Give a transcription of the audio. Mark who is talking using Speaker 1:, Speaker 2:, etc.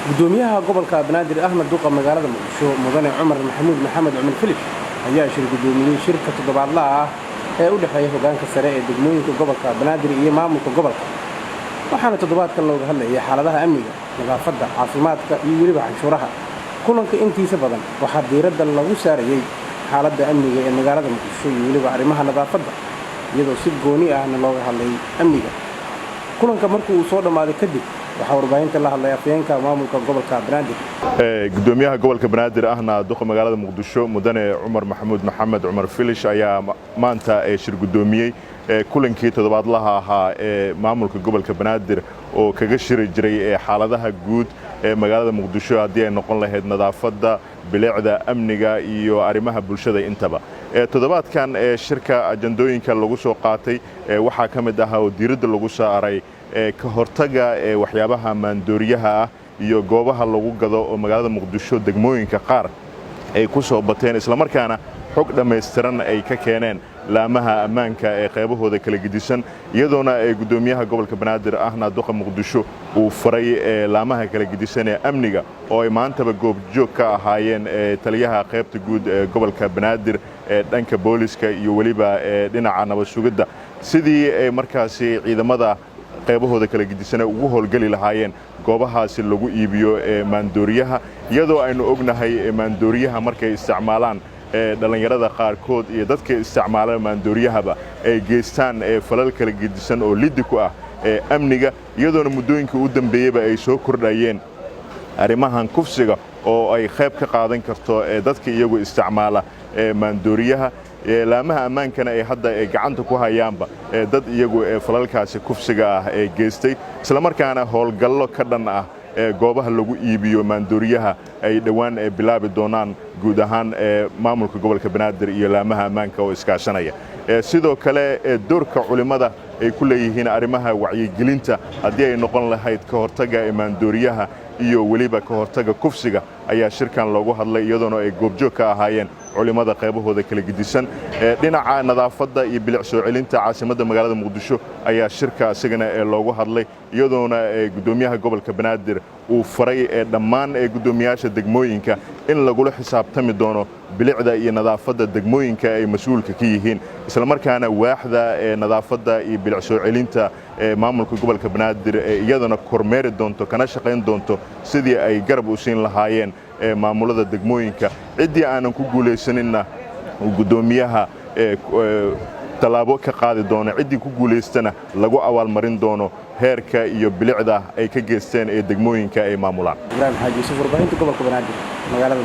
Speaker 1: gudoomiyaha gobolka Banaadir Ahmed Duqa magaalada Muqdisho mudane Cumar Maxamed Cumar Philip ayaa shir gudoomiyay shirka toddobaadlaha ah ee u dhaxeeya hoggaanka sare ee degmooyinka gobolka Banaadir iyo maamulka gobolka waxaana toddobaadkan looga hadlayay xaaladaha amniga nadaafadda caafimaadka iyo weliba canshuuraha kulanka intiisa badan waxaa diiradda lagu saarayay xaaladda amniga ee magaalada Muqdisho iyo weliba arrimaha nadaafadda iyadoo si gooni ahna looga hadlayay amniga kulanka markuu soo dhamaaday kadib waxaa warbaahinta la hadlay afyeenka maamulka gobolka Banaadir
Speaker 2: gudoomiyaha gobolka Banaadir ahna duqa magaalada Muqdisho mudane Cumar Maxamed Cumar Philip ayaa maanta shir gudoomiyay kulankii toddobaadlaha ahaa ee maamulka gobolka Banaadir oo kaga shiri jiray xaaladaha guud ee magaalada Muqdisho hadii ay noqon lahayd nadaafadda bilicda amniga iyo arrimaha bulshada intaba toddobaadkan shirka ajandooyinka lagu soo qaatay waxaa kamid ah oo diiradda lagu saaray ka hortaga waxyaabaha maandooriyaha ah iyo goobaha lagu gado oo magaalada Muqdisho degmooyinka qaar ay ku soo bateen isla markaana xog dhameystiran ay ka keeneen laamaha ammaanka ee qaybahooda kala gidisan iyadoona gudoomiyaha gobolka Banaadir ahna duqa Muqdisho uu faray laamaha kala gidisan ee amniga oo ay maantaba goobjoog ka ahaayeen taliyaha qaybta guud ee gobolka Banaadir ee dhanka booliska iyo waliba dhinaca nabad sugidda sidii markaasi ciidamada qaybahooda kala gidisan ugu howlgali lahaayeen goobahaasi lagu iibiyo maandooriyaha iyadoo aynu ognahay maandooriyaha markay isticmaalaan dhalinyarada qaarkood iyo dadka isticmaala maandooriyahaba ay geystaan falal kala gidisan oo liddi ku ah amniga iyadoona muddooyinkii u dambeeyayba ay soo kordhayeen arrimahan kufsiga oo ay qayb ka qaadan karto dadka iyagu isticmaala maandooriyaha laamaha ammaankana ay hadda gacanta ku hayaanba dad iyagu falalkaasi kufsiga ah ee geystay isla markaana howlgallo ka dhan ah goobaha lagu iibiyo maandooriyaha ay dhawaan bilaabi doonaan guud ahaan maamulka gobolka Banaadir iyo laamaha ammaanka oo iskaashanaya sidoo kale doorka culimada ay ku leeyihiin arrimaha wacyigelinta hadii ay noqon lahayd ka hortaga maandooriyaha iyo waliba ka hortaga kufsiga ayaa shirkan loogu hadlay iyadoona ay goobjoog ka ahaayeen culimada qaybahooda kala gidisan dhinaca nadaafadda iyo bilic soo celinta caasimadda magaalada Muqdisho ayaa shirka asagana loogu hadlay iyadoona gudoomiyaha gobolka Banaadir uu faray dhammaan gudoomiyaasha degmooyinka in lagu xisaabtami doono bilicda iyo nadaafadda degmooyinka ay mas'uulka ka yihiin isla markaana waaxda nadaafadda iyo bilic soo celinta maamulka gobolka Banaadir iyadana kormeeri doonto kana shaqeyn doonto sidii ay garab u siin lahaayeen maamulada degmooyinka cidii aanan ku guuleysaninna gudoomiyaha talaabo ka qaadi doono cidii ku guuleystana lagu awaalmarin doono heerka iyo bilicda ay ka geysteen degmooyinka ay maamulaan
Speaker 1: Ibrahim Xaaji Yusuf warbaahinta gobolka Banaadir magaalada